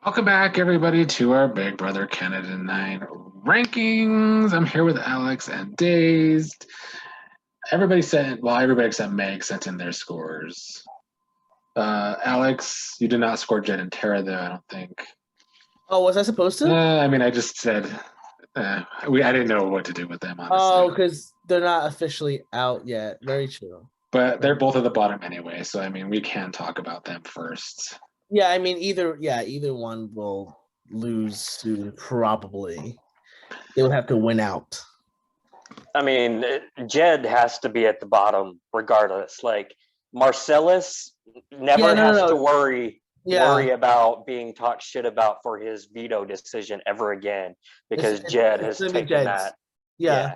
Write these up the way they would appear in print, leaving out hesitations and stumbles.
Welcome back, everybody, to our Big Brother Canada 9 rankings. I'm here with Alex and Dazed. Everybody except Meg sent in their scores. Alex, you did not score Jed and Tara, though, I don't think. Oh, was I supposed to? I just said I didn't know what to do with them, Oh, honestly. because they're not officially out yet. Very true. But they're Very- both at the bottom anyway, so we can talk about them first. Yeah, I mean either one will lose soon, probably. They would have to win out. I mean, Jed has to be at the bottom regardless. Like Marcellus never Yeah, no, has no, to no. worry Yeah. about being talked shit about for his veto decision ever again It's because it's, Jed it's has gonna be taken Jed's. that. Yeah. Yeah.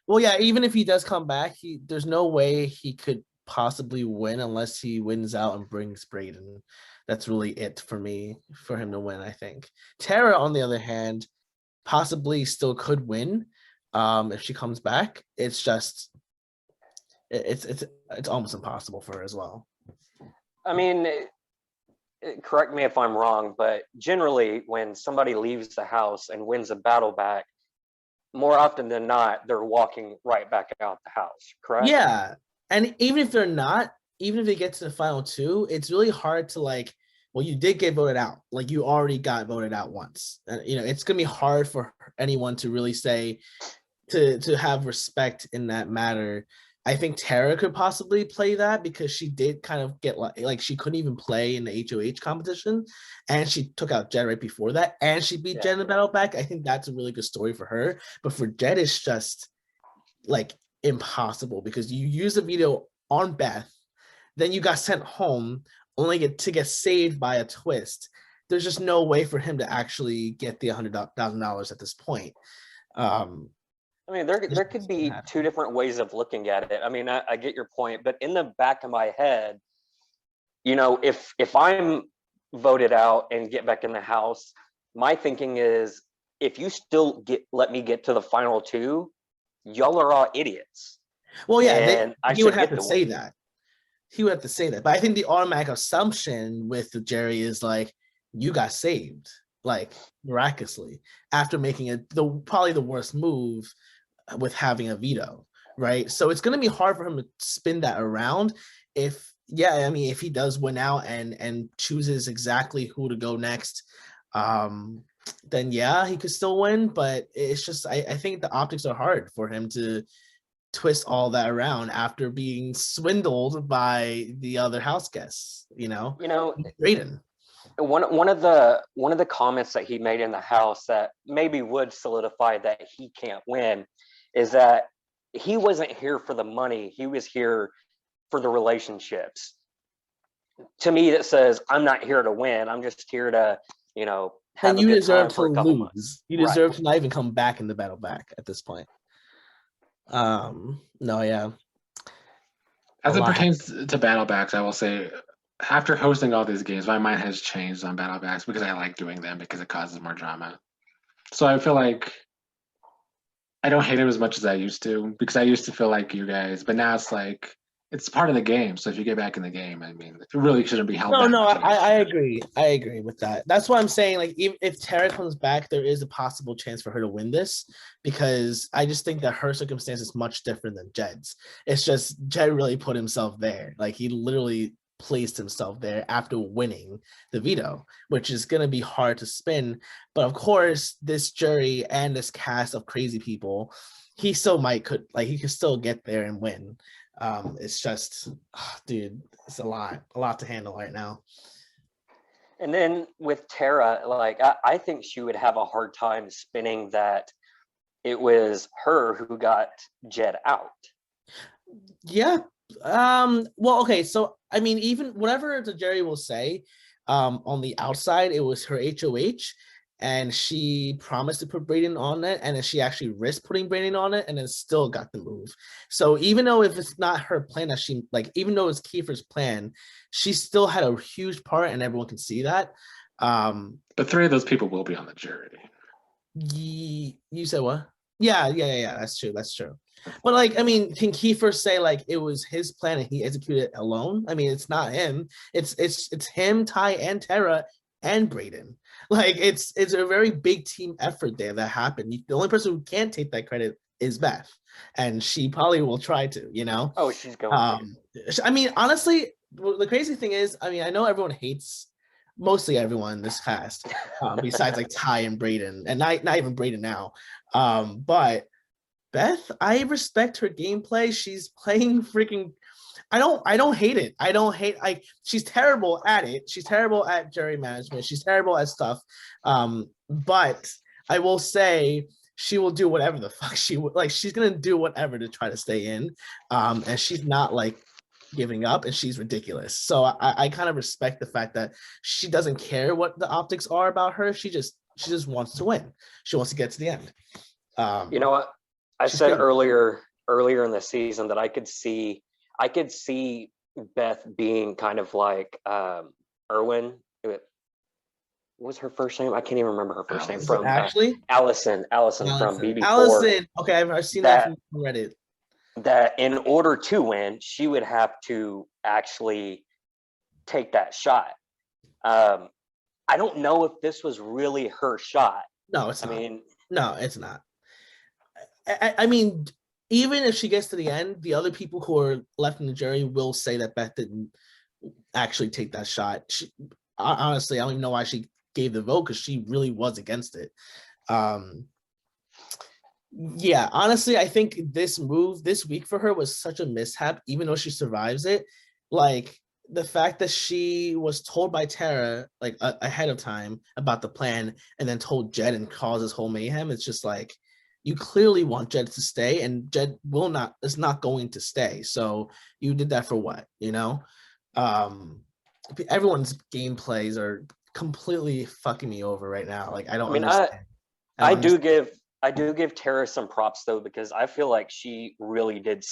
Well, yeah, even if he does come back, there's no way he could possibly win unless he wins out and brings Brayden. That's really it for me for him to win, I think. Tara, on the other hand, possibly still could win if she comes back. It's just it's almost impossible for her as well. I mean, correct me if I'm wrong, but generally when somebody leaves the house and wins a battle back, more often than not, they're walking right back out the house, correct? Yeah, and even if they're not, even if they get to the final two, it's really hard to well, you did get voted out. Like you already got voted out once. And it's gonna be hard for anyone to really say to have respect in that matter. I think Tara could possibly play that because she did kind of get like she couldn't even play in the HOH competition, and she took out Jed right before that, and she beat Jed in the battle back. I think that's a really good story for her. But for Jed, it's just like impossible because you use a veto on Beth, then you got sent home, only to get saved by a twist. There's just no way for him to actually get the $100,000 at this point. I mean, there could be two different ways of looking at it. I mean, I get your point, but in the back of my head, if I'm voted out and get back in the house, my thinking is if you still let me get to the final two, y'all are all idiots. Well, yeah, and he would have to say that. He would have to say that. But I think the automatic assumption with the Jerry is like, you got saved, like miraculously, after making probably the worst move with having a veto, right? So it's going to be hard for him to spin that around. If he does win out and chooses exactly who to go next, then yeah, he could still win. But it's just I think the optics are hard for him to twist all that around after being swindled by the other house guests. Brayden. One of the comments that he made in the house that maybe would solidify that he can't win is that he wasn't here for the money. He was here for the relationships. To me, that says I'm not here to win. I'm just here to, have and you a good deserve time for to a couple lose. months. You deserve to not even come back in the battle back at this point. No, yeah. As it pertains to battle backs, I will say after hosting all these games, my mind has changed on battle backs because I like doing them because it causes more drama. So I feel like I don't hate him as much as I used to because I used to feel like you guys, but now it's like it's part of the game. So if you get back in the game, it really shouldn't be held back. No, I agree. I agree with that. That's why I'm saying, like, even if Tara comes back, there is a possible chance for her to win this because I just think that her circumstance is much different than Jed's. It's just Jed really put himself there. Like, he literally placed himself there after winning the veto, which is going to be hard to spin. But of course, this jury and this cast of crazy people, he still he could still get there and win. It's just, dude, it's a lot to handle right now. And then with Tara, like I think she would have a hard time spinning that it was her who got Jed out. Yeah. Well, okay. So I mean, even whatever the Jerry will say, on the outside, it was her HOH, and she promised to put Brayden on it, and then she actually risked putting Brayden on it, and then still got the move. So even though if it's not her plan that she even though it's Kiefer's plan, she still had a huge part, and everyone can see that. But three of those people will be on the jury. You said what? Yeah. That's true. But I mean, can Kiefer say it was his plan and he executed it alone? I mean, it's not him. It's him, Ty, and Tara, and Brayden. Like it's a very big team effort there that happened. The only person who can't take that credit is Beth, and she probably will try to, you know. Oh, she's going to. I mean, honestly, the crazy thing is, I mean, I know everyone hates mostly everyone in this cast, besides like Ty and Brayden, and not even Brayden now. But Beth, I respect her gameplay. She's playing freaking. I don't hate it. I don't hate. She's terrible at it. She's terrible at jury management. She's terrible at stuff. But I will say she will do whatever the fuck she would like. She's gonna do whatever to try to stay in. And she's not like giving up, and she's ridiculous. So I kind of respect the fact that she doesn't care what the optics are about her. She just wants to win. She wants to get to the end. You know what? I said good. earlier in the season that I could see Beth being kind of like Erwin. What was her first name? I can't even remember her first name. From actually Allison from BB4. Allison. Okay, I've seen that from Reddit. That in order to win, she would have to actually take that shot. I don't know if this was really her shot. No, it's not. I mean, no, it's not. I mean, even if she gets to the end, the other people who are left in the jury will say that Beth didn't actually take that shot. Honestly, I don't even know why she gave the vote, because she really was against it. Yeah, honestly, I think this move this week for her was such a mishap, even though she survives it. Like the fact that she was told by Tara like ahead of time about the plan, and then told Jed and caused this whole mayhem. It's just like, you clearly want Jed to stay, and Jed is not going to stay. So you did that for what, you know? Everyone's gameplays are completely fucking me over right now. Like I don't understand. I do give Tara some props though, because I feel like she really did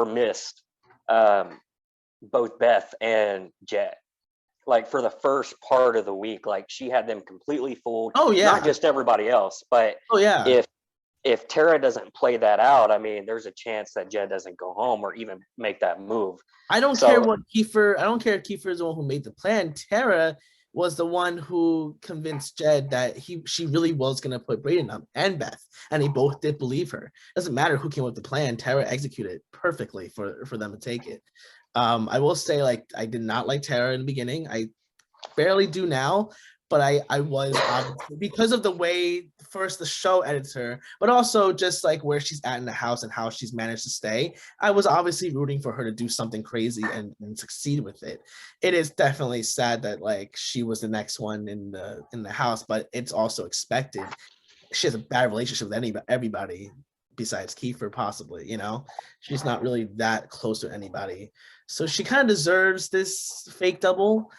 missed both Beth and Jed. Like for the first part of the week, like she had them completely fooled. Oh yeah, not just everybody else, but oh yeah. If Tara doesn't play that out, I mean, there's a chance that Jed doesn't go home or even make that move. I don't care if Kiefer is the one who made the plan. Tara was the one who convinced Jed that she really was going to put Brayden up, and Beth, and they both did believe her. Doesn't matter who came up with the plan. Tara executed perfectly for them to take it. I will say, like, I did not like Tara in the beginning. I barely do now, but I was because of the way first the show edits her, but also just like where she's at in the house and how she's managed to stay. I was obviously rooting for her to do something crazy and succeed with it. It is definitely sad that like she was the next one in the house, but it's also expected. She has a bad relationship with everybody besides Kiefer, possibly, you know. She's not really that close to anybody, so she kind of deserves this fake double.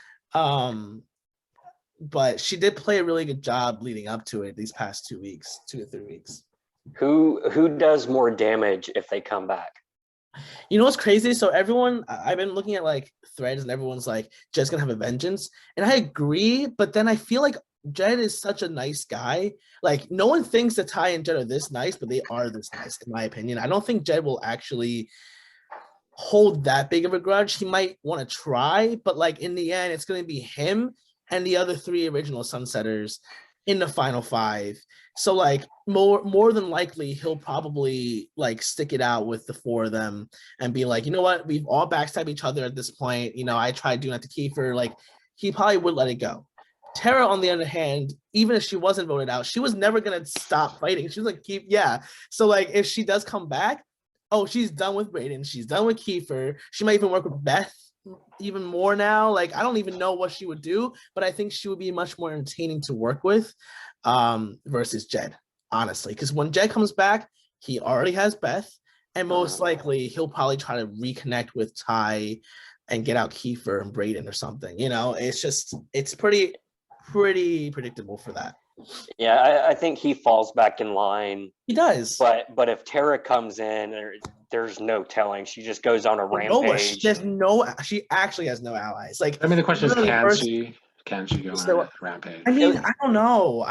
But she did play a really good job leading up to it these past 2 to 3 weeks. Who does more damage if they come back? You know what's crazy? So I've been looking at like threads, and everyone's like, Jed's gonna have a vengeance. And I agree, but then I feel like Jed is such a nice guy. Like no one thinks that Ty and Jed are this nice, but they are this nice, in my opinion. I don't think Jed will actually hold that big of a grudge. He might want to try, but like in the end, it's gonna be him and the other 3 original Sunsetters in the final 5. So like more than likely he'll probably like stick it out with the 4 of them and be like, you know what, we've all backstabbed each other at this point. You know, I tried doing that to Kiefer. Like he probably would let it go. Tara, on the other hand, even if she wasn't voted out, she was never gonna stop fighting. She was like, So like if she does come back, she's done with Brayden, she's done with Kiefer. She might even work with Beth even more now. Like I don't even know what she would do, but I think she would be much more entertaining to work with versus Jed, honestly, because when Jed comes back, he already has Beth, and most likely he'll probably try to reconnect with Ty and get out Kiefer and Brayden or something. You know, it's pretty predictable for that. Yeah, I think he falls back in line. He does. But if Tara comes in, there's no telling. She just goes on a rampage. She actually has no allies. Like I mean, the question is, can she go on a rampage? I mean, I don't know.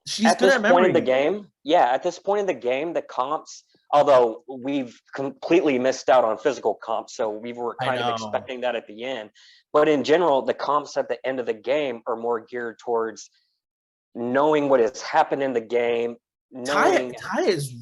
She's good at this point in the game. Yeah, at this point in the game, the comps Although we've completely missed out on physical comps, so we were I kind of know. expecting that at the end. But in general, the comps at the end of the game are more geared towards knowing what has happened in the game, knowing. Ty was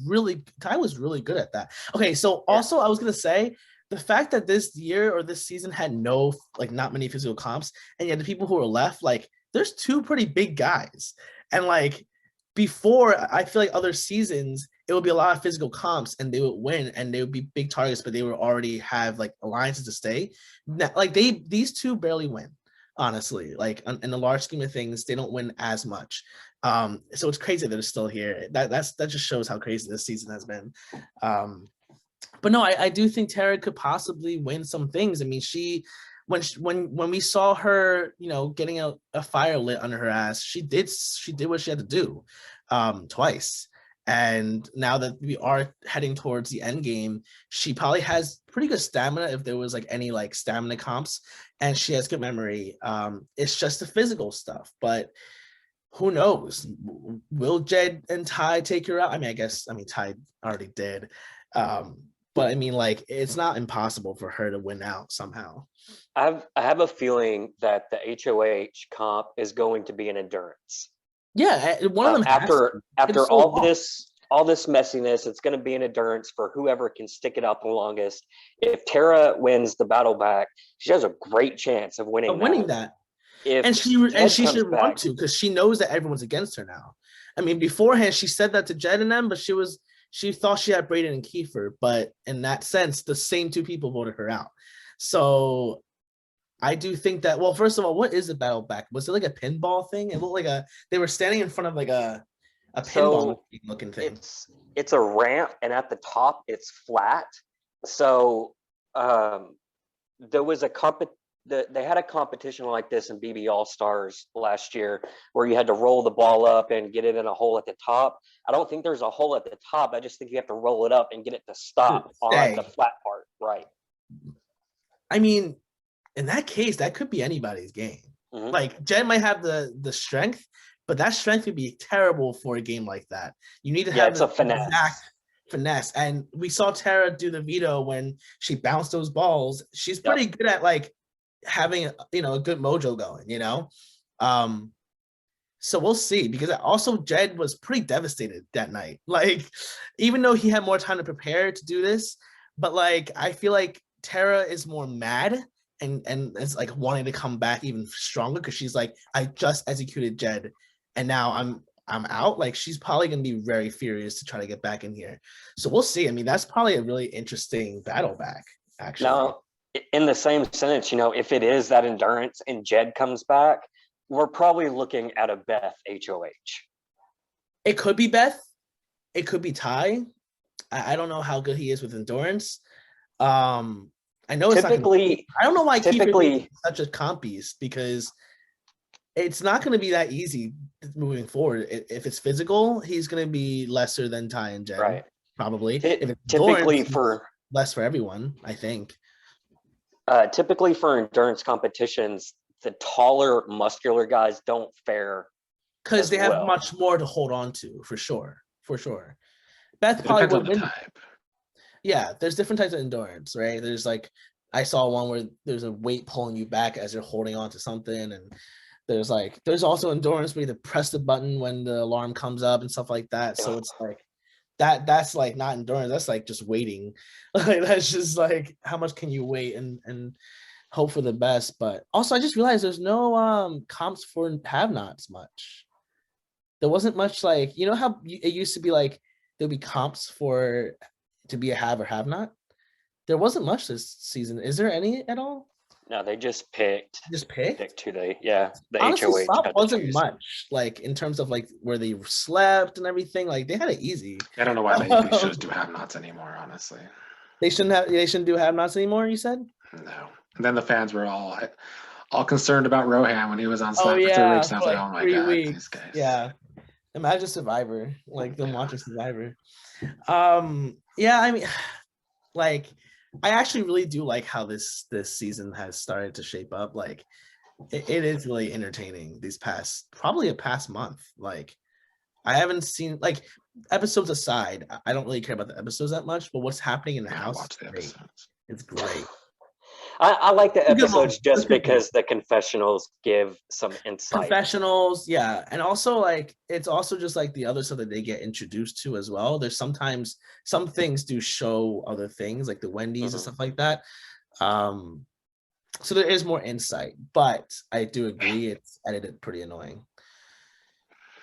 really good at that. Okay, so Yeah. also I was gonna say the fact that this year or this season had no like not many physical comps, and yet the people who are left, like there's two pretty big guys. And like before, I feel like other seasons it would be a lot of physical comps and they would win and they would be big targets, but they would already have like alliances to stay. Like these two barely win, honestly. Like in the large scheme of things, they don't win as much. So it's crazy that they're still here. That just shows how crazy this season has been. But no, I do think Tara could possibly win some things. I mean, when we saw her, you know, getting a fire lit under her ass, she did what she had to do twice. And now that we are heading towards the end game, she probably has pretty good stamina if there was like any like stamina comps, and she has good memory. It's just the physical stuff, but who knows? Will Jed and Ty take her out? I mean, Ty already did. But I mean, like, it's not impossible for her to win out somehow. I have a feeling that the HOH comp is going to be an endurance. Yeah, one of them after so all this messiness, it's going to be an endurance for whoever can stick it out the longest. If Tara wins the battle back, she has a great chance of winning that. If and she should want to, because she knows that everyone's against her now. I mean, beforehand she said that to Jed and them, but she thought she had Brayden and Kiefer, but in that sense, the same two people voted her out. So I do think that, well, first of all, what is a battle back? Was it like a pinball thing? It looked like they were standing in front of like a pinball looking thing. It's a ramp, and at the top it's flat. So there was they had a competition like this in BB All Stars last year where you had to roll the ball up and get it in a hole at the top. I don't think there's a hole at the top. I just think you have to roll it up and get it to stop on the flat part. Right. I mean, in that case, that could be anybody's game. Mm-hmm. Like Jen might have the strength, but that strength would be terrible for a game like that. You need to have a finesse. And we saw Tara do the veto when she bounced those balls. She's pretty good at like having a good mojo going, so we'll see, because also Jed was pretty devastated that night, like even though he had more time to prepare to do this, but like I feel like Tara is more mad and it's like wanting to come back even stronger, because she's like, I just executed Jed and now I'm out. Like she's probably going to be very furious to try to get back in here. So we'll see. I mean, that's probably a really interesting battle back, actually. Now, in the same sentence, if it is that endurance and Jed comes back, we're probably looking at a Beth HOH. It could be Beth. It could be Ty. I don't know how good he is with endurance. I know it's typically. I don't know why Kiefer is such a comp beast, because it's not going to be that easy moving forward. If it's physical, he's going to be lesser than Ty and Jed, right? Probably. If it's typically for less for everyone, I think. Typically for endurance competitions, the taller, muscular guys don't fare because they have much more to hold on to, for sure. Beth probably would win. Yeah, there's different types of endurance, right? There's like, I saw one where there's a weight pulling you back as you're holding on to something, and there's also endurance where you have to press the button when the alarm comes up and stuff like that. So it's like that's like not endurance, that's like just waiting. Like that's just like, how much can you wait and hope for the best. But also I just realized there's no comps for have-nots much. There wasn't much, like, how it used to be like there'd be comps for to be a have or have not. There wasn't much this season. Is there any at all? No, they just picked. Picked who they, the honestly, HOH wasn't much, like in terms of like where they slept and everything. Like they had it easy. I don't know why they shows do have-nots anymore. Honestly, they shouldn't do have-nots anymore. You said no, and then the fans were all concerned about Rohan when he was on Slack for 3 weeks. And I was like, oh my god, these guys. Yeah, imagine Survivor, like them watching Survivor. Yeah, I mean, like, I actually really do like how this season has started to shape up. Like, it is really entertaining these past month. Like, I haven't seen, like, episodes aside, I don't really care about the episodes that much, but what's happening in the I house watch is the great. episodes. It's great. I like the It's a good episodes moment. It's just a good because the confessionals give some insight. Confessionals, yeah, and also like it's also just like the other stuff that they get introduced to as well. There's sometimes some things do show other things like the Wendy's and Mhm. stuff like that. So there is more insight, but I do agree it's edited pretty annoying.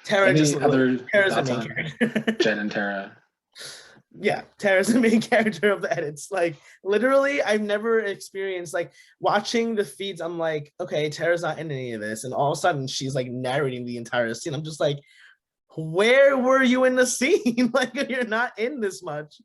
Tara Any just other Tara's the thoughts main on character. Jen and Tara? Yeah, Tara's the main character of the edits. Like literally, I've never experienced like watching the feeds. I'm like, okay, Tara's not in any of this, and all of a sudden she's like narrating the entire scene. I'm just like, where were you in the scene? Like you're not in this much.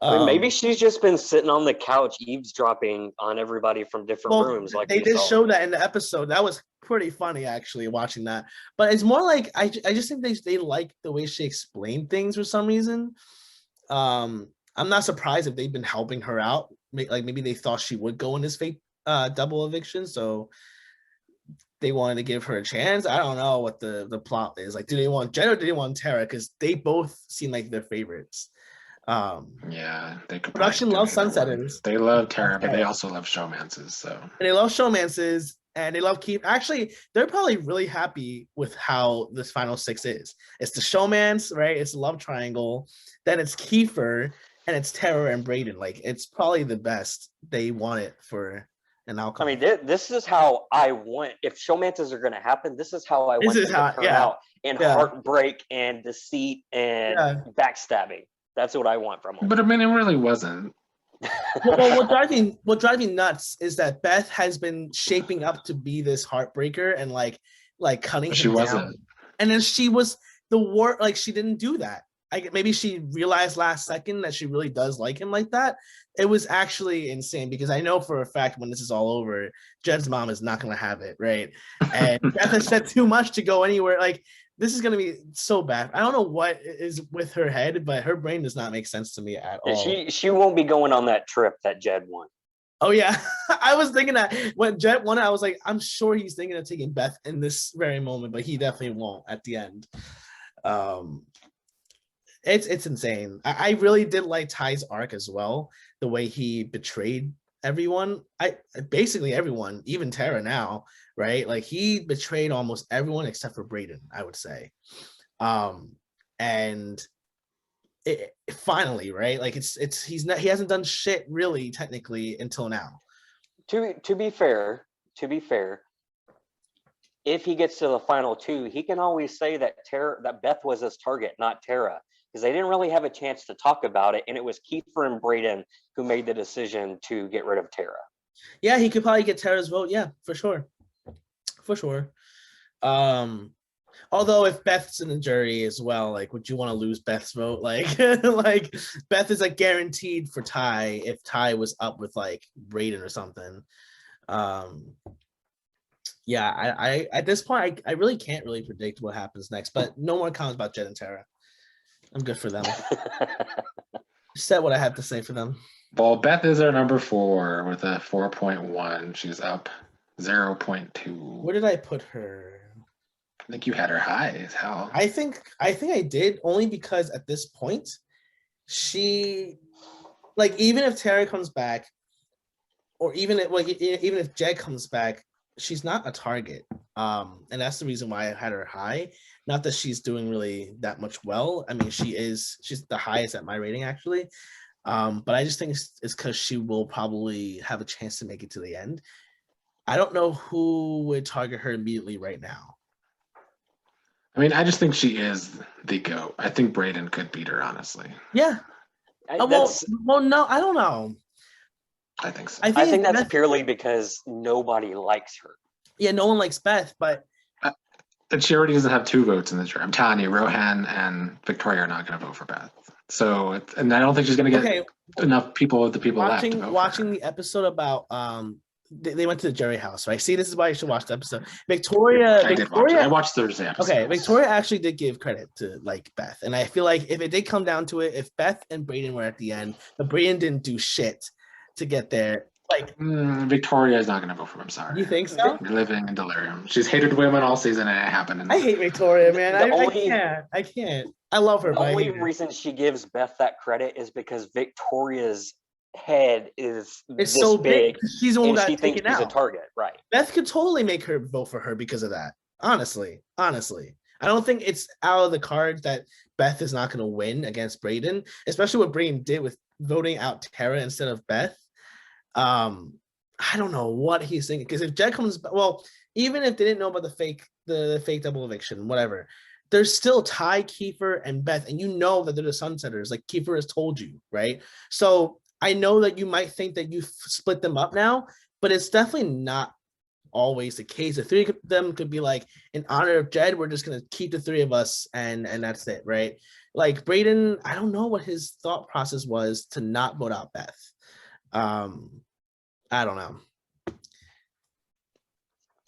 I mean, maybe she's just been sitting on the couch eavesdropping on everybody from different rooms. Like they we did saw. show that in the episode. That was pretty funny actually watching that. But it's more like I just think they like the way she explained things for some reason. I'm not surprised if they've been helping her out. Like maybe they thought she would go in this fake double eviction, so they wanted to give her a chance. I don't know what the plot is. Like, do they want Jen or do they want Tara? Because they both seem like their favorites. Yeah, they could. Production loves Sunsetters. They love Tara, but they also love showmances. So and they love showmances, and they love Keith. Actually, they're probably really happy with how this final six is. It's the showmance, right? It's the love triangle. Then it's Kiefer, and it's Tara and Brayden. Like, it's probably the best they want it for an outcome. I mean, this is how I want. If showmances are going to happen, this is how I want them to turn out in heartbreak and deceit and backstabbing. That's what I want from them. But I mean, it really wasn't. Well, what driving nuts is that Beth has been shaping up to be this heartbreaker and like cutting him down. Wasn't. And then she was the war. Like she didn't do that. Maybe she realized last second that she really does like him like that. It was actually insane because I know for a fact when this is all over, Jed's mom is not going to have it, right? And Beth has said too much to go anywhere. Like this is going to be so bad. I don't know what is with her head, but her brain does not make sense to me at all. She won't be going on that trip that Jed won. Oh yeah, I was thinking that when Jed won it, I was like, I'm sure he's thinking of taking Beth in this very moment, but he definitely won't at the end. It's insane. I really did like Ty's arc as well. The way he betrayed everyone. Basically everyone, even Tara now, right? Like he betrayed almost everyone except for Brayden, I would say. And it finally, right? Like he hasn't done shit really technically until now. To be fair, if he gets to the final two, he can always say that Beth was his target, not Tara. Because they didn't really have a chance to talk about it, and it was Kiefer and Brayden who made the decision to get rid of Tara. Yeah, he could probably get Tara's vote. Yeah, for sure. Although if Beth's in the jury as well, like, would you want to lose Beth's vote? Like, like Beth is like guaranteed for Ty if Ty was up with like Brayden or something. Yeah, I at this point I really can't really predict what happens next. But no more comments about Jed and Tara. I'm good for them. Said what I had to say for them. Well, Beth is our number 4 with a 4.1. She's up 0.2. Where did I put her? I think you had her high as hell. I think I did, only because at this point, she, like, even if Tara comes back, or even if Jed comes back, she's not a target. And that's the reason why I had her high. Not that she's doing really that much well. I mean, she's the highest at my rating actually. But I just think it's because she will probably have a chance to make it to the end. I don't know who would target her immediately right now. I mean, I just think she is the GOAT. I think Brayden could beat her, honestly. Yeah. Well, no, I don't know. I think so. I think that's purely because nobody likes her. Yeah, no one likes Beth, but and she already doesn't have 2 votes in the jury. I'm telling you, Rohan and Victoria are not going to vote for Beth. So, and I don't think she's going to get enough people left to vote for her. Watching the episode about they went to the jury house, right? See, this is why you should watch the episode. Victoria, I watched Thursday episode. Okay, Victoria actually did give credit to like Beth, and I feel like if it did come down to it, if Beth and Brayden were at the end, but Brayden didn't do shit to get there. Like Victoria is not going to vote for him. I'm sorry. You think so? You're living in delirium. She's hated women all season, and it happened. I hate Victoria, man. I can't. I love her, The but I only hate her. reason she gives Beth that credit is because Victoria's head is It's this so big, She's the one and who she got thinks taken she's a out. target, right? Beth could totally make her vote for her because of that. Honestly. I don't think it's out of the cards that Beth is not going to win against Brayden, especially what Brayden did with voting out Tara instead of Beth. I don't know what he's thinking, because if Jed comes, well, even if they didn't know about the fake double eviction, whatever, there's still Ty, Kiefer, and Beth, and you know that they're the Sunsetters, like Kiefer has told you, right? So I know that you might think that you've split them up now, but it's definitely not always the case. The three of them could be like, in honor of Jed, we're just gonna keep the three of us, and that's it, right? Like Brayden, I don't know what his thought process was to not vote out Beth. I don't know.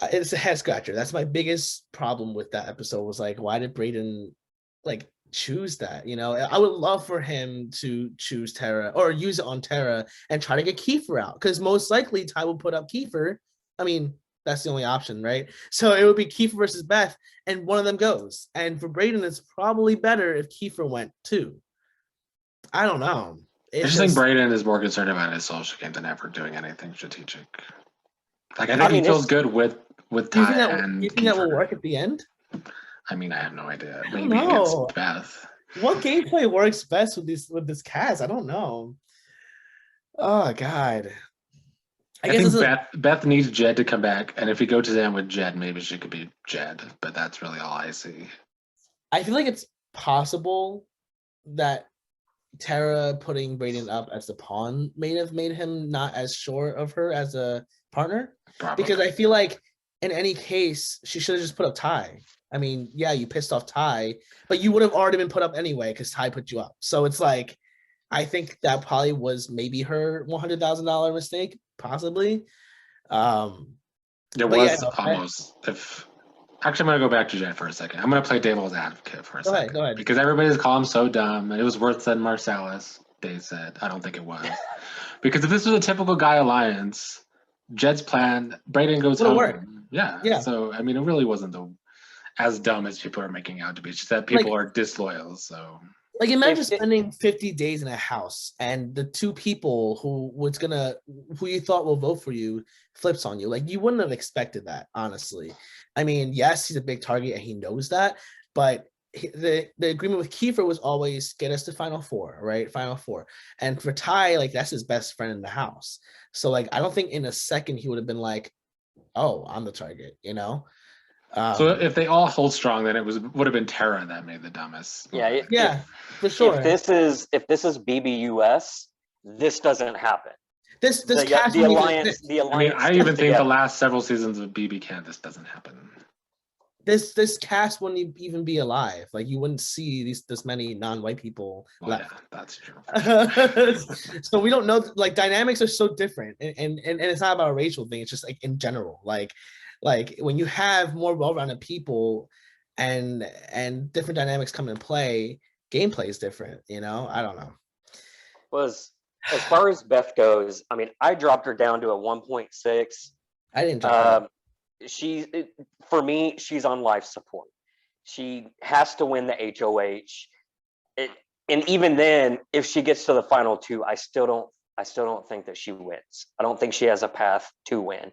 It's a head scratcher. That's my biggest problem with that episode, was like, why did Brayden like choose that? You know, I would love for him to choose Tara or use it on Tara and try to get Kiefer out, because most likely Ty will put up Kiefer. I mean, that's the only option, right? So it would be Kiefer versus Beth, and one of them goes. And for Brayden, it's probably better if Kiefer went too. I don't know. I just think Brayden is more concerned about his social game than ever doing anything strategic. Like, I think he feels good with Ty and you think that will work at the end? I mean, I have no idea. Maybe against Beth. What gameplay works best with this cast? I don't know. Oh God. I guess think Beth needs Jed to come back, and if he goes to them with Jed, maybe she could be Jed, but that's really all I see. I feel like it's possible that Tara putting Brayden up as the pawn may have made him not as sure of her as a partner. Probably. Because I feel like in any case, she should have just put up Ty. I mean, yeah, you pissed off Ty, but you would have already been put up anyway because Ty put you up. So it's like, I think that probably was maybe her $100,000 mistake, possibly. It was almost. Actually, I'm gonna go back to Jed for a second. I'm gonna play devil's advocate for a second. Go ahead. Because everybody's called him so dumb, and it was worth sending Marcellus. They said, I don't think it was. Because if this was a typical guy alliance, Jed's plan, Brayden goes home. Work. Yeah. So I mean, it really wasn't as dumb as people are making out to be. It's just that people are disloyal. So. Like, imagine spending 50 days in a house and the two people who you thought will vote for you flips on you. Like, you wouldn't have expected that, honestly. I mean, yes, he's a big target and he knows that, but the agreement with Kiefer was always get us to Final Four, right? Final Four. And for Ty, like, that's his best friend in the house. So, like, I don't think in a second he would have been like, oh, I'm the target, you know? So if they all hold strong, then would have been Tara that made the dumbest. Yeah, for sure. If this is BBUS, this doesn't happen. This the alliance. I mean, I even think the last several seasons of BB Can, this doesn't happen. This cast wouldn't even be alive. Like, you wouldn't see this many non-white people left. Yeah, that's true. So we don't know. Like, dynamics are so different, and it's not about a racial thing. It's just like in general, like when you have more well-rounded people and different dynamics come into play, gameplay is different, you know? I don't know. As far as Beth goes, I mean, I dropped her down to a 1.6. I didn't drop for me, she's on life support. She has to win the HOH. And even then, if she gets to the final two, I still don't think that she wins. I don't think she has a path to win.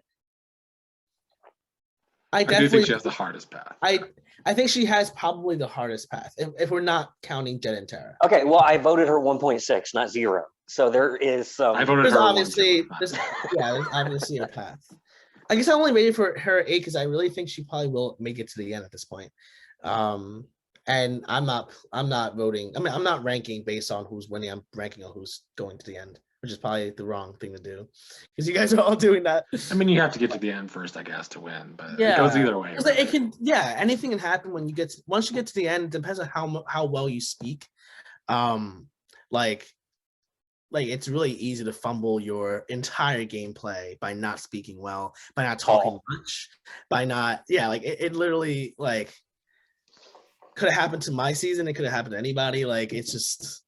I do think she has the hardest path. I think she has probably the hardest path if we're not counting Jed and Tara. Okay, well, I voted her 1.6, not 0. So there is some. I voted her obviously, there's obviously a path. I guess I only rated for her 8 because I really think she probably will make it to the end at this point. And I'm not voting. I mean, I'm not ranking based on who's winning. I'm ranking on who's going to the end, which is probably the wrong thing to do because you guys are all doing that. I mean, you have to get to the end first, I guess, to win, but it goes either way. Right? It can, anything can happen when once you get to the end. It depends on how well you speak. Like it's really easy to fumble your entire gameplay by not speaking well, by not talking much, by not, it literally, like, could have happened to my season. It could have happened to anybody. Like, it's just,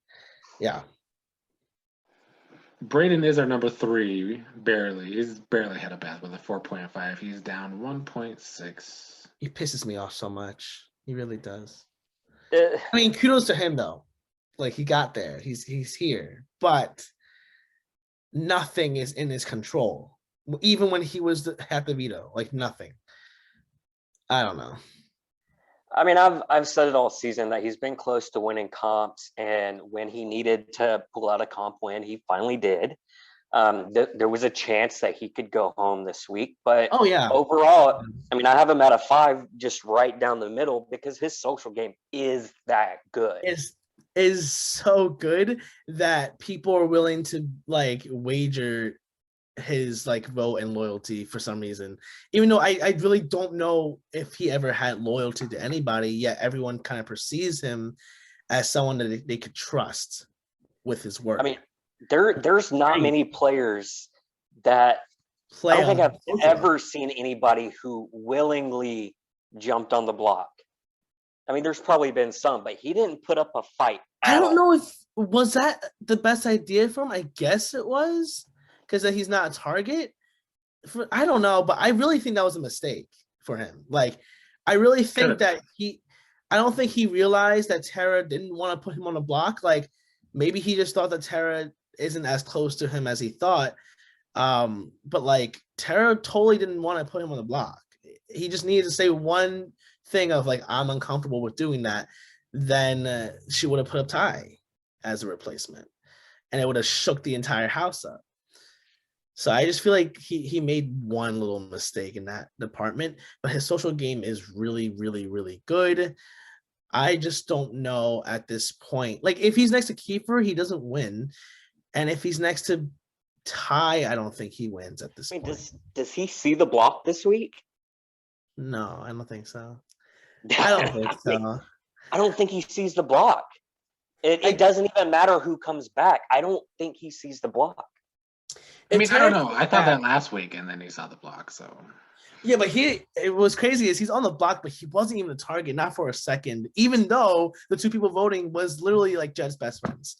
Brayden is our number 3, barely. He's barely had a Beth with a 4.5. He's down 1.6. He pisses me off so much. He really does. Uh, I mean, kudos to him though. Like he got there. He's here, but nothing is in his control. Even when he was had the veto, like nothing. I don't know. I mean, I've said it all season that he's been close to winning comps, and when he needed to pull out a comp win, he finally did. There was a chance that he could go home this week, but Oh yeah, overall, I mean, I have him at a 5, just right down the middle, because his social game is that good. is so good that people are willing to like wager his like vote and loyalty for some reason. Even though I really don't know if he ever had loyalty to anybody, yet everyone kind of perceives him as someone that they could trust with his work. I mean, there's not many players that I Play don't think on I've social. ever seen anybody who willingly jumped on the block. I mean, there's probably been some, but he didn't put up a fight I at don't all. know if was that the best idea for him. I guess it was because he's not a target. I don't know, but I really think that was a mistake for him. Like, I really think that I don't think he realized that Tara didn't want to put him on the block. Like, maybe he just thought that Tara isn't as close to him as he thought. But like, Tara totally didn't want to put him on the block. He just needed to say one thing of like, I'm uncomfortable with doing that. Then she would have put up Ty as a replacement, and it would have shook the entire house up. So I just feel like he made one little mistake in that department, but his social game is really, really, really good. I just don't know at this point. Like if he's next to Kiefer, he doesn't win. And if he's next to Ty, I don't think he wins at this I mean, point. does he see the block this week? No, I don't think so. I don't think so. I don't think he sees the block. It doesn't even matter who comes back. I don't think he sees the block. I mean, I don't know. I thought that last week, and then he saw the block. So yeah, but it was crazy is he's on the block, but he wasn't even a target, not for a second, even though the two people voting was literally like Jed's best friends.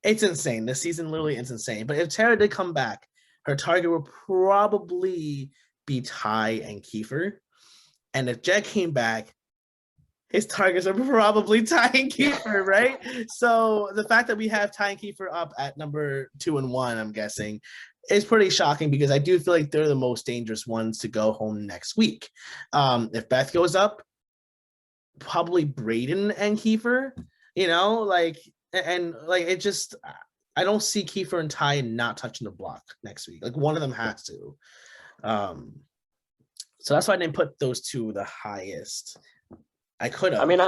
It's insane. This season literally is insane. But if Tara did come back, her target would probably be Ty and Kiefer. And if Jed came back, his targets are probably Ty and Kiefer, right? So the fact that we have Ty and Kiefer up at number 2 and 1, I'm guessing, is pretty shocking because I do feel like they're the most dangerous ones to go home next week. If Beth goes up, probably Brayden and Kiefer, it just, I don't see Kiefer and Ty not touching the block next week. Like one of them has to. So that's why I didn't put those two the highest. I could have. I mean,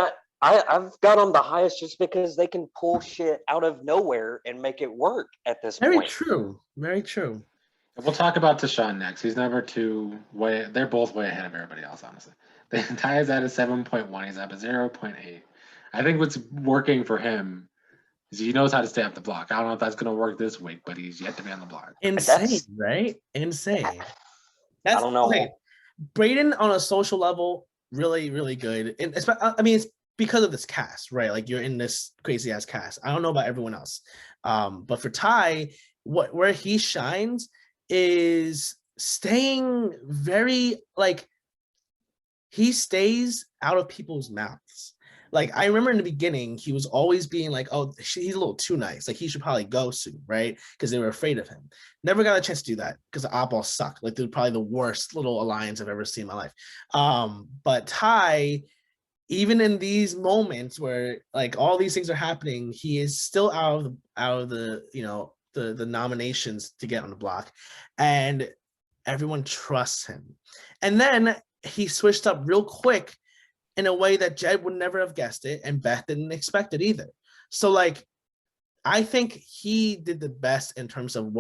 I've got them the highest just because they can pull shit out of nowhere and make it work at this point. Very true. Very true. We'll talk about Deshaun next. He's number 2. They're both way ahead of everybody else, honestly. Ty is at a 7.1. He's at a 0.8. I think what's working for him is he knows how to stay off the block. I don't know if that's going to work this week, but he's yet to be on the block. Insane, right? Insane. I don't know. Okay. Brayden on a social level, really, really good. And I mean, it's because of this cast, right? Like you're in this crazy ass cast. I don't know about everyone else. But for Ty, where he shines is staying very like he stays out of people's mouths. Like I remember in the beginning, he was always being like, "Oh, he's a little too nice. Like he should probably go soon, right?" Because they were afraid of him. Never got a chance to do that because the oddball sucked. Like they're probably the worst little alliance I've ever seen in my life. But Ty, even in these moments where like all these things are happening, he is still out of the the nominations to get on the block, and everyone trusts him. And then he switched up real quick in a way that Jed would never have guessed it, and Beth didn't expect it either. So like, I think he did the best in terms of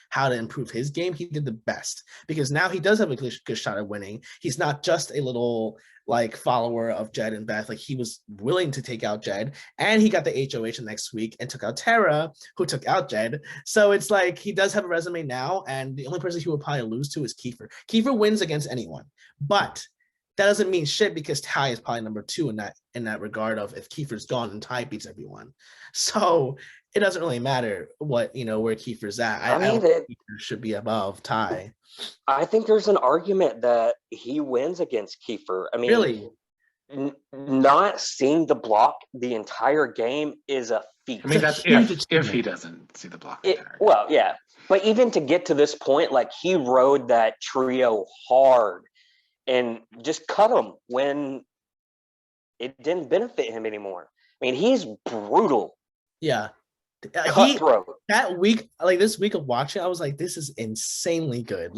how to improve his game. He did the best because now he does have a good shot at winning. He's not just a little like follower of Jed and Beth. Like he was willing to take out Jed, and he got the HOH next week and took out Tara, who took out Jed. So it's like he does have a resume now, and the only person he would probably lose to is Kiefer. Kiefer wins against anyone, but that doesn't mean shit because Ty is probably number 2 in that regard of if Kiefer's gone and Ty beats everyone. So it doesn't really matter where Kiefer's at. I don't think Kiefer should be above Ty. I think there's an argument that he wins against Kiefer. I mean, really? not seeing the block the entire game is a feat. I mean, It's a that's huge if he achievement. doesn't see the block. Well, yeah, but even to get to this point, like he rode that trio hard and just cut him when it didn't benefit him anymore. I mean, he's brutal, Yeah. cutthroat. That week, like this week of watching, I was like, this is insanely good.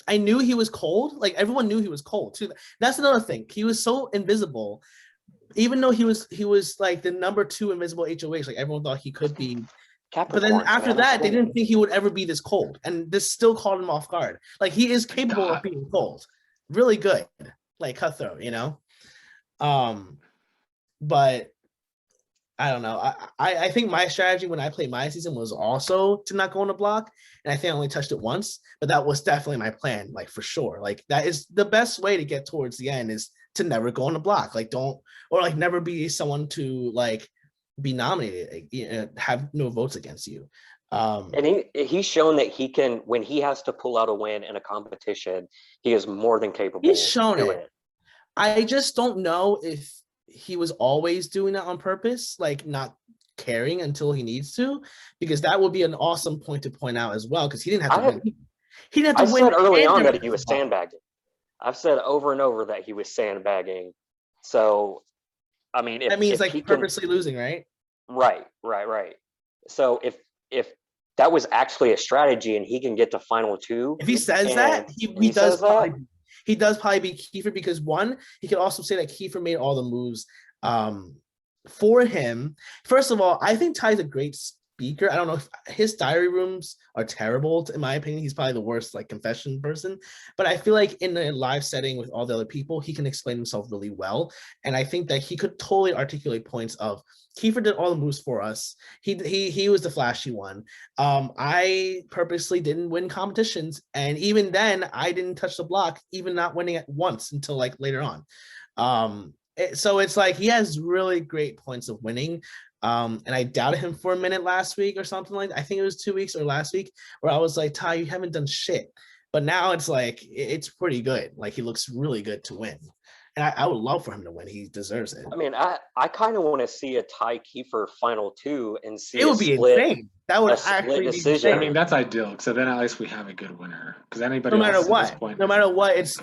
I knew he was cold. Like everyone knew he was cold too. That's another thing. He was so invisible, even though he was like the number 2 invisible HOH. Like everyone thought he could be. But then after that, they didn't think he would ever be this cold, and this still caught him off guard. Like he is capable of being cold, really good, like cutthroat, you know. But I don't know. I think my strategy when I played my season was also to not go on the block, and I think I only touched it once. But that was definitely my plan, like for sure. Like that is the best way to get towards the end is to never go on the block. Like don't or like never be someone to like be nominated, have no votes against you. And he's shown that he can, when he has to pull out a win in a competition, he is more than capable. He's shown it. I just don't know if he was always doing that on purpose, like not caring until he needs to, because that would be an awesome point to point out as well, because he didn't have to win. He didn't have to win. I said early on that he was sandbagging. I've said over and over that he was sandbagging. So, I mean, that means like purposely losing, right? Right. So if that was actually a strategy and he can get to final 2, if he says that, he does probably be Kiefer, because one, he could also say that Kiefer made all the moves for him. First of all, I think Ty's a great speaker. I don't know if his diary rooms are terrible, in my opinion. He's probably the worst like confession person, but I feel like in a live setting with all the other people, he can explain himself really well. And I think that he could totally articulate points of Kiefer did all the moves for us. He was the flashy one. I purposely didn't win competitions, and even then I didn't touch the block, even not winning it once until like later on. So it's like he has really great points of winning. And I doubted him for a minute last week or something like that. I think it was 2 weeks or last week where I was like, Ty, you haven't done shit. But now it's like, it's pretty good. Like he looks really good to win. And I would love for him to win. He deserves it. I mean, I kind of want to see a Ty Kiefer final 2 and see it would be insane. That would actually be insane. I mean, that's ideal. So then at least we have a good winner. Because anybody no matter else what, at this point, no matter what, it's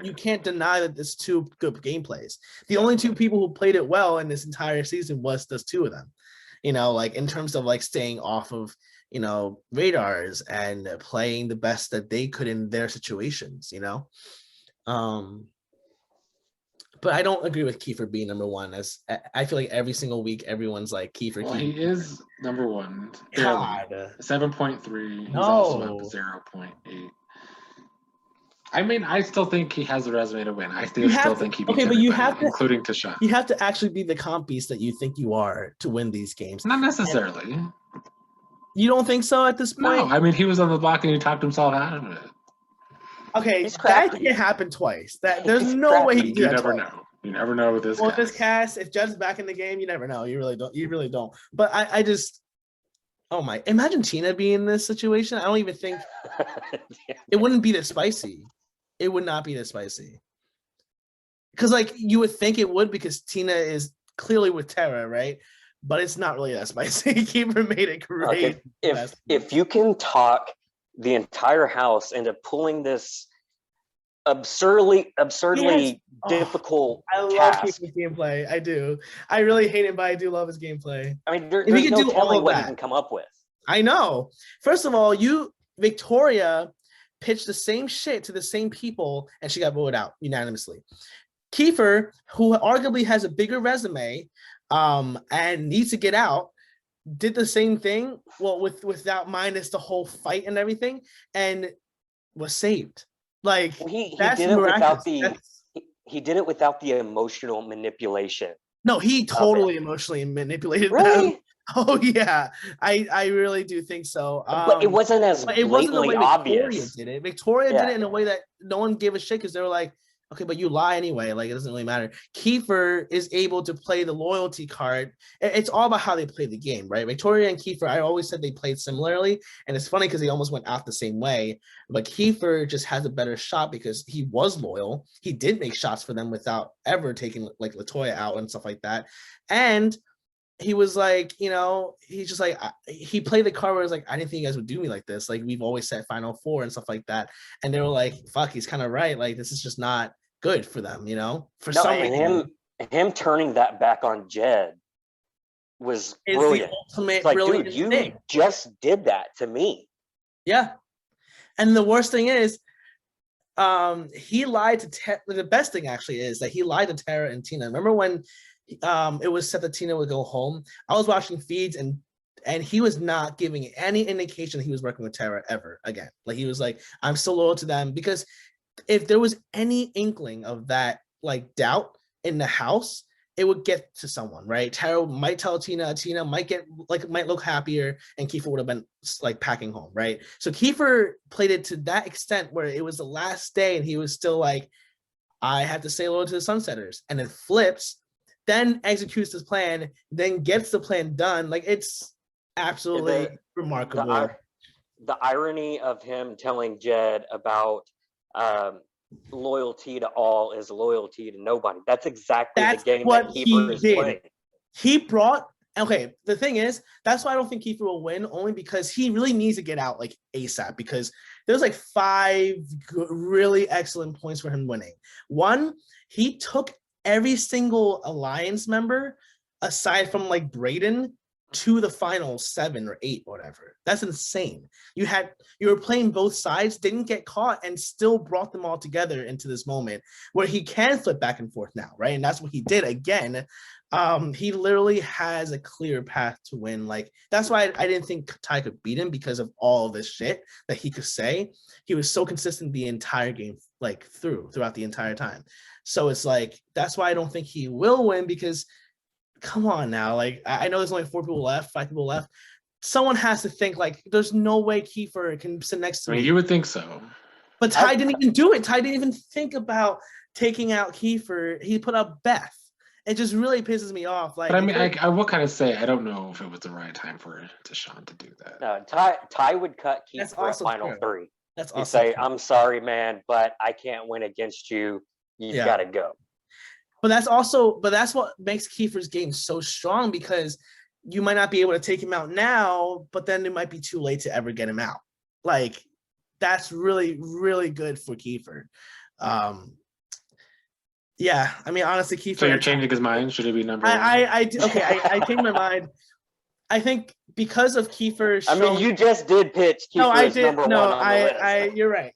you can't deny that there's 2 good gameplays. The only 2 people who played it well in this entire season was those 2 of them. You know, like in terms of like staying off of, you know, radars and playing the best that they could in their situations, you know. But I don't agree with Kiefer being number 1. As I feel like every single week, everyone's like Kiefer. Well, he is number 1. God. 7.3. He's No. also up 0.8. I mean, I still think he has the resume to win. I still think he beats but you have to, including Tashawn. You have to actually be the comp beast that you think you are to win these games. Not necessarily. You don't think so at this point? No, I mean, he was on the block and he talked himself out of it. Okay, that can happen twice. There's no way he can do that. You never know. You never know with this cast. With this cast, if Jed's back in the game, you never know. You really don't. But I just, oh my! Imagine Tina being in this situation. I don't even think it wouldn't be this spicy. It would not be this spicy. Because like you would think it would, because Tina is clearly with Tara, right? But it's not really that spicy. Kiefer made it great. If you can talk the entire house into pulling this absurdly difficult I love task. Kiefer's gameplay. I do. I really hate it, but I do love his gameplay. I mean, there's no telling what he can come up with. I know. First of all, Victoria pitched the same shit to the same people, and she got voted out unanimously. Kiefer, who arguably has a bigger resume, and needs to get out, did the same thing. Well, without minus the whole fight and everything, and was saved. Like he did it without he did it without the emotional manipulation. No, he totally emotionally manipulated really? them. Oh yeah, I really do think so. But it wasn't as blatantly obvious. Victoria did it. Victoria did it in a way that no one gave a shit, because they were like, Okay, but you lie anyway. Like, it doesn't really matter. Kiefer is able to play the loyalty card. It's all about how they play the game, right? Victoria and Kiefer, I always said they played similarly. And it's funny because they almost went out the same way. But Kiefer just has a better shot because he was loyal. He did make shots for them without ever taking like Latoya out and stuff like that. And he was like, he's just like, he played the card where it was like, I didn't think you guys would do me like this. Like, we've always said Final Four and stuff like that. And they were like, fuck, he's kind of right. Like, this is just not good for them, for No, some and him turning that back on Jed was is brilliant. the ultimate It's like, brilliant dude, you thing. just did that to me. Yeah. And the worst thing is, he lied to Tara. The best thing actually is that he lied to Tara and Tina. Remember when it was said that Tina would go home? I was watching feeds and he was not giving any indication that he was working with Tara ever again. Like, he was like, I'm still loyal to them, because if there was any inkling of that like doubt in the house, it would get to someone, right? Tara might tell Tina might look happier, and Kiefer would have been like packing home, right? So Kiefer played it to that extent where it was the last day and he was still like, I have to stay loyal to the Sunsetters, and then flips, then executes his plan, then gets the plan done. Like, it's absolutely remarkable. The irony of him telling Jed about loyalty to all is loyalty to nobody. That's exactly the game that Kiefer is playing. He brought, okay, the thing is, that's why I don't think Kiefer will win, only because he really needs to get out like ASAP, because there's like 5 really excellent points for him winning. One, he took every single alliance member aside from like Brayden to the final 7 or 8 or whatever. That's insane. You were playing both sides, didn't get caught, and still brought them all together into this moment where he can flip back and forth now, right? And that's what he did again. He literally has a clear path to win. Like, that's why I didn't think Ty could beat him, because of all this shit that he could say. He was so consistent the entire game, like throughout the entire time. So it's like, that's why I don't think he will win, because come on now. Like, I know there's only 5 people left. Someone has to think like, there's no way Kiefer can sit next to me. You would think so. But Ty didn't even do it. Ty didn't even think about taking out Kiefer. He put up Beth. It just really pisses me off. Like, but I mean, I will kind of say, I don't know if it was the right time for Deshaun to do that. No, Ty would cut Kiefer at final 3. That's He'd awesome. say, I'm sorry, man, but I can't win against you. You've got to go. But that's what makes Kiefer's game so strong, because you might not be able to take him out now, but then it might be too late to ever get him out. Like, that's really, really good for Kiefer. Yeah, I mean, honestly, Kiefer. So you're changing his mind? Should it be number 1? I changed my mind. I think because of Kiefer. I mean, you just did pitch Kiefer as number 1 on the list. You're right.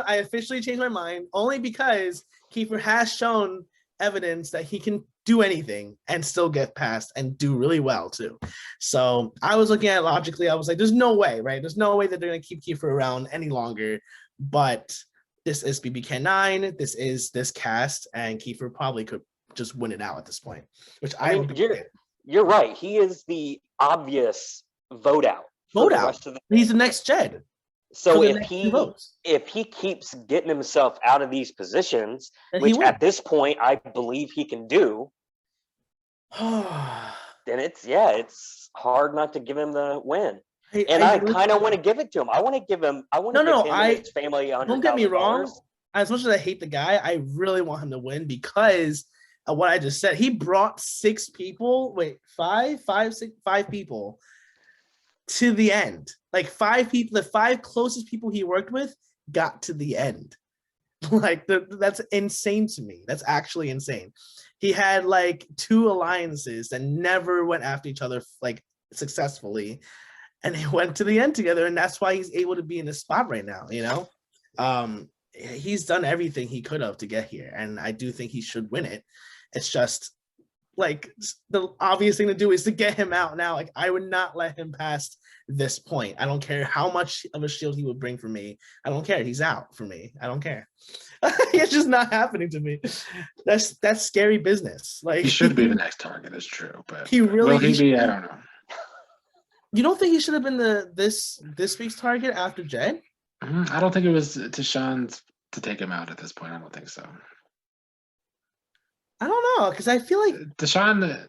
I officially changed my mind only because Kiefer has shown evidence that he can do anything and still get past and do really well too. So I was looking at it logically. I was like, there's no way, right? There's no way that they're going to keep Kiefer around any longer. But this is BBK 9. This is this cast, and Kiefer probably could just win it out at this point. Which I mean, you're right. He is the obvious vote out. He's the next Jed. So if he keeps getting himself out of these positions, which at this point I believe he can do, then it's hard not to give him the win. I kind of want to give it to him. I want to give him his family $100,000. Don't get me wrong. As much as I hate the guy, I really want him to win because of what I just said. He brought 6 people. Wait, 5 people to the end. Like 5 people, the 5 closest people he worked with got to the end. Like that's insane to me. That's actually insane. He had like 2 alliances that never went after each other like successfully, and they went to the end together, and that's why he's able to be in this spot right now. He's done everything he could have to get here, and I do think he should win it. It's just like the obvious thing to do is to get him out now. Like, I would not let him past this point. I don't care how much of a shield he would bring for me. I don't care. He's out for me. I don't care. It's just not happening to me. That's scary business. Like, he should be the next target. It's true, but will he be? I don't know. You don't think he should have been this week's target after Jed? I don't think it was Deshaun to take him out at this point. I don't think so. I don't know, because I feel like Deshaun,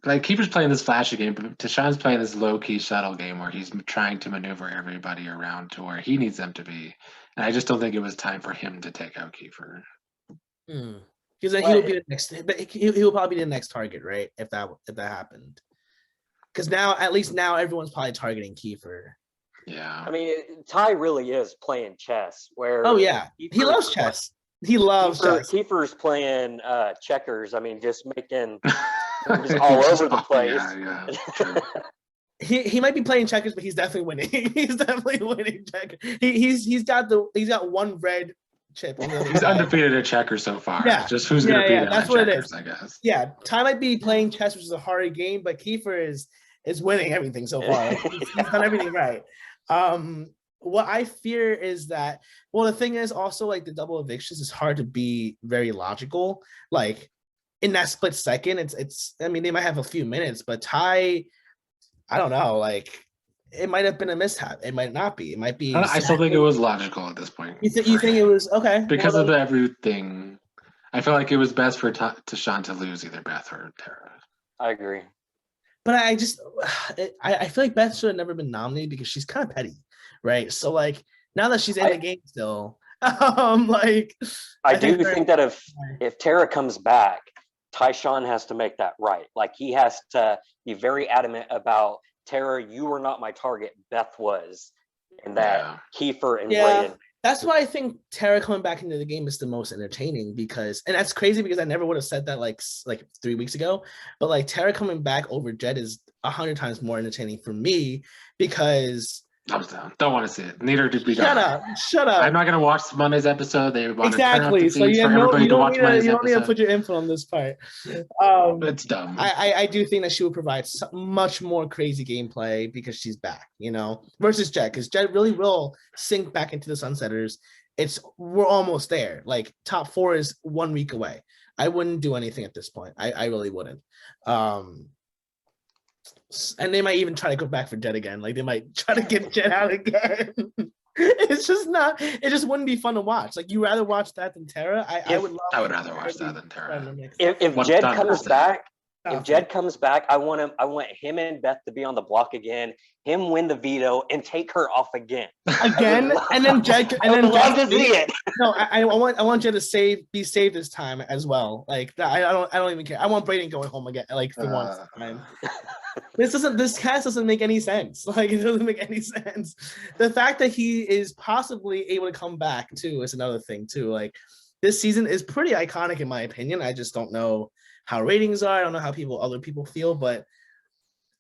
like Kiefer's playing this flashy game, but Deshaun's playing this low key shuttle game where he's trying to maneuver everybody around to where he needs them to be. And I just don't think it was time for him to take out Kiefer. because then he would be the next, but he will probably be the next target, right? If that happened, because now at least now everyone's probably targeting Kiefer. Yeah. I mean, Ty really is playing chess. Where Oh yeah, he loves chess. He loves chess. Kiefer's playing checkers. I mean, just making just all over the place. Yeah. He might be playing checkers, but he's definitely winning. He's definitely winning checkers. He's got one red chip. He's undefeated at checkers so far. Yeah. Just who's gonna beat him that's at what checkers, it is. I guess. Yeah, Ty might be playing chess, which is a harder game, but Kiefer is winning everything so far. Like, he's done everything right. What I fear is that, well, the thing is also like the double evictions is hard to be very logical. Like in that split second, it's I mean, they might have a few minutes, but Ty, I don't know, like it might have been a mishap. It might not be. It might be. I still think it was logical at this point. You think it was okay? Because of everything. I feel like it was best for Deshaun to lose either Beth or Tara. I agree. But I just, I feel like Beth should have never been nominated because she's kind of petty, right? So like now that she's in the game still, like I do think that if Tara comes back, Tyshawn has to make that right. Like he has to be very adamant about Tara. You were not my target. Beth was, and that Kiefer and Braden. That's why I think Tara coming back into the game is the most entertaining because, and that's crazy because I never would have said that like 3 weeks ago, but like Tara coming back over Jed is 100 times more entertaining for me because I was down. Don't want to see it. Neither did we. Shut up. I'm not going to watch Monday's episode. They want exactly. To so you don't need to put your input on this part. It's dumb. I do think that she would provide much more crazy gameplay because she's back, versus Jed, because Jed really will sink back into the Sunsetters. We're almost there. Like top 4 is 1 week away. I wouldn't do anything at this point. I really wouldn't. And they might even try to go back for Jed again. Like they might try to get Jed out again. It just wouldn't be fun to watch. Like you rather watch that than Tara. I would rather watch that than Tara. If Jed comes back, Jed comes back, I want him and Beth to be on the block again, him win the veto and take her off again. And then Jed I would love to see it. No, I want Jed to be saved this time as well. Like I don't even care. I want Braden going home again, like for once. This cast doesn't make any sense. Like it doesn't make any sense. The fact that he is possibly able to come back too is another thing too. Like this season is pretty iconic in my opinion. I just don't know how ratings are. I don't know how other people feel, but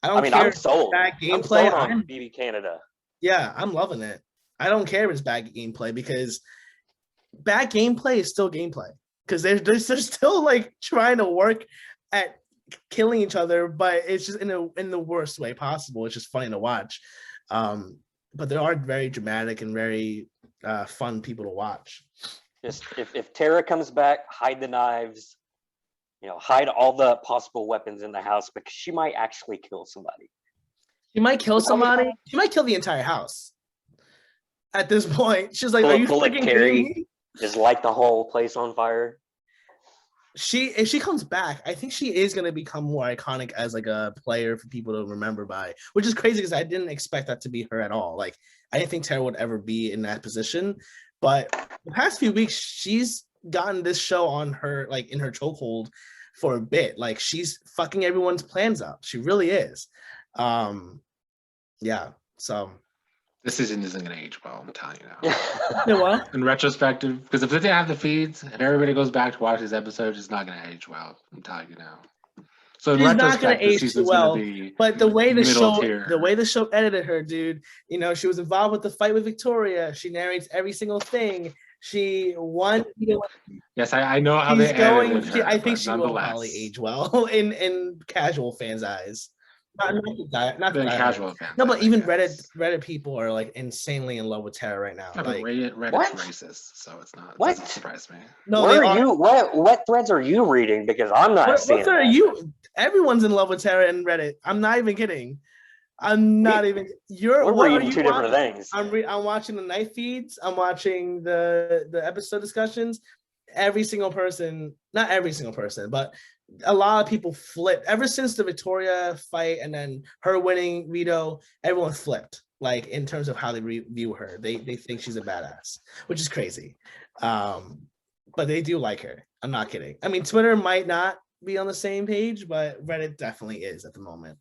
I mean, I'm sold. Bad gameplay. I'm sold on BB Canada. Yeah, I'm loving it. I don't care if it's bad gameplay because bad gameplay is still gameplay because they're still like trying to work at killing each other, but it's just in the worst way possible. It's just funny to watch. But they are very dramatic and very fun people to watch. Just if Tara comes back, hide the knives. Hide all the possible weapons in the house because she might actually kill somebody. She might kill somebody. She might kill the entire house. At this point, she's like, "Are you freaking kidding me?" Just light the whole place on fire. If she comes back, I think she is going to become more iconic as like a player for people to remember by, which is crazy because I didn't expect that to be her at all. Like I didn't think Tara would ever be in that position, but the past few weeks she's gotten this show on her, like in her chokehold for a bit. Like she's fucking everyone's plans up. She really is. Yeah. So this season isn't going to age well. I'm telling you now. You know what? In retrospective, because if they didn't have the feeds and everybody goes back to watch these episodes, it's not going to age well. I'm telling you now. So in retrospect, not going to age too well. But the way the show edited her, dude, she was involved with the fight with Victoria. She narrates every single thing. She won. Yes, I know how they edited her, I think she will probably age well in casual fans' eyes. Not casual fans. No, but even Reddit people are like insanely in love with Tara right now. No, like, Reddit's racist, so it's not. What? It doesn't surprise me. No, what threads are you reading? Because I'm not seeing. What are you? Everyone's in love with Tara in Reddit. I'm not even kidding. I'm not even. We're reading two different things. I'm watching the night feeds. I'm watching the episode discussions. every single person, not every single person, but a lot of people flipped ever since the Victoria fight and then her winning Rito. Everyone flipped, like in terms of how they view her. They think she's a badass, which is crazy. But they do like her. I'm not kidding. I mean, Twitter might not be on the same page, but Reddit definitely is at the moment.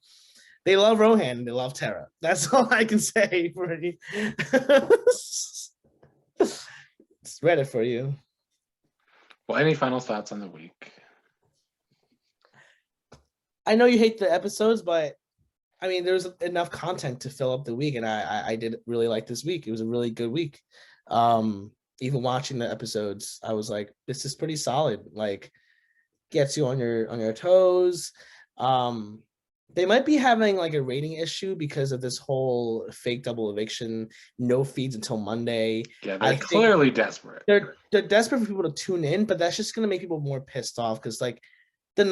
They love Rohan. They love Tara. That's all I can say for you. It's Reddit for you. Well, any final thoughts on the week? I know you hate the episodes, but I mean, there's enough content to fill up the week, and I did really like this week. It was a really good week. Even watching the episodes, I was like, this is pretty solid. Like, gets you on your toes. They might be having like a rating issue because of this whole fake double eviction, no feeds until Monday. Yeah, they're clearly desperate. They're desperate for people to tune in, but that's just gonna make people more pissed off because like the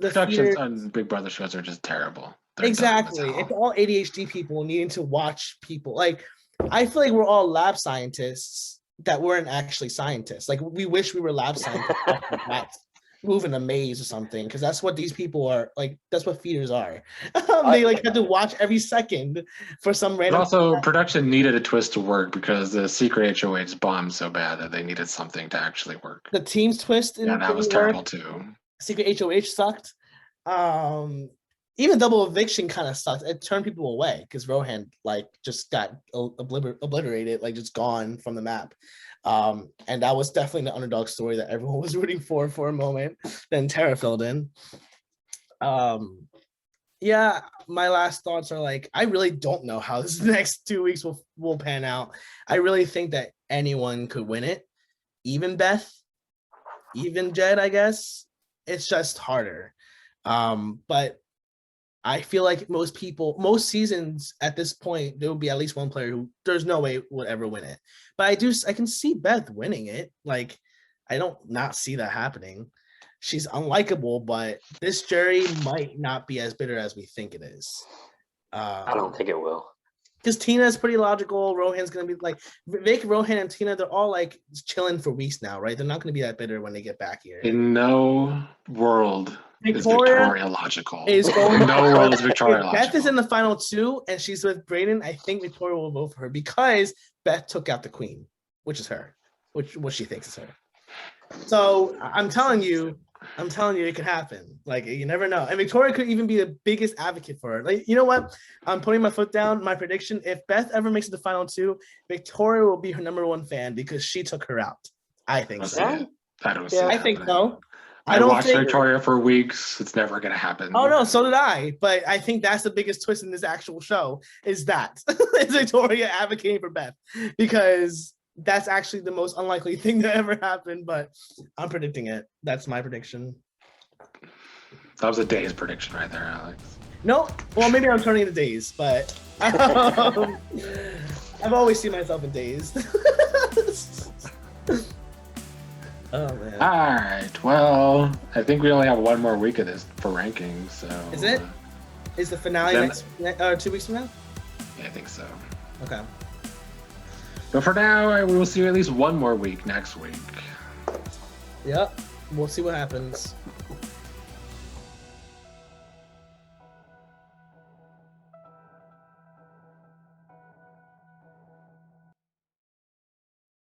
productions fear, on Big Brother shows are just terrible. They're exactly. It's all ADHD people needing to watch people. Like, I feel like we're all lab scientists that weren't actually scientists. Like, we wish we were lab scientists. Move in a maze or something, because that's what these people are like. That's what feeders are. They like had to watch every second for some random. But also, production needed a twist to work because the secret HOH bombed so bad that they needed something to actually work. The team's twist. Yeah, that was terrible too. Secret HOH sucked. Even double eviction kind of sucked. It turned people away because Rohan like just got obliterated, like just gone from the map. And that was definitely the underdog story that everyone was rooting for a moment. Then Tara filled in. Yeah, my last thoughts are like, I really don't know how this next 2 weeks will pan out. I really think that anyone could win it, even Beth, even Jed, I guess. It's just harder. But I feel like most seasons at this point, there will be at least one player who there's no way would ever win it. But I can see Beth winning it. Like, I don't not see that happening. She's unlikable, but this jury might not be as bitter as we think it is. I don't think it will. Because Tina's pretty logical. Rohan's going to be like, Vic, Rohan, and Tina, they're all like chilling for weeks now, right? They're not going to be that bitter when they get back here. In no world is Victoria logical. In no world is Victoria logical. Beth is in the final two and she's with Brayden. I think Victoria will vote for her because Beth took out the queen, which is her, what she thinks is her. So I'm telling you, it could happen. Like, you never know. And Victoria could even be the biggest advocate for her. Like, you know what? I'm putting my foot down. My prediction: if Beth ever makes it to the final two, Victoria will be her #1 fan because she took her out. I think so. I think so. I watched Victoria for weeks. It's never gonna happen. Oh no, so did I. But I think that's the biggest twist in this actual show is that is Victoria advocating for Beth, because that's actually the most unlikely thing to ever happen. But I'm predicting it. That's my prediction. That was a day's prediction right there, Alex. No, well, maybe I'm turning into days, but I've always seen myself in days. Oh man. All right. Well, I think we only have one more week of this for rankings. So is it? Is the finale next 2 weeks from now? Yeah, I think so. Okay. But for now, we will see you at least one more week next week. Yep. We'll see what happens.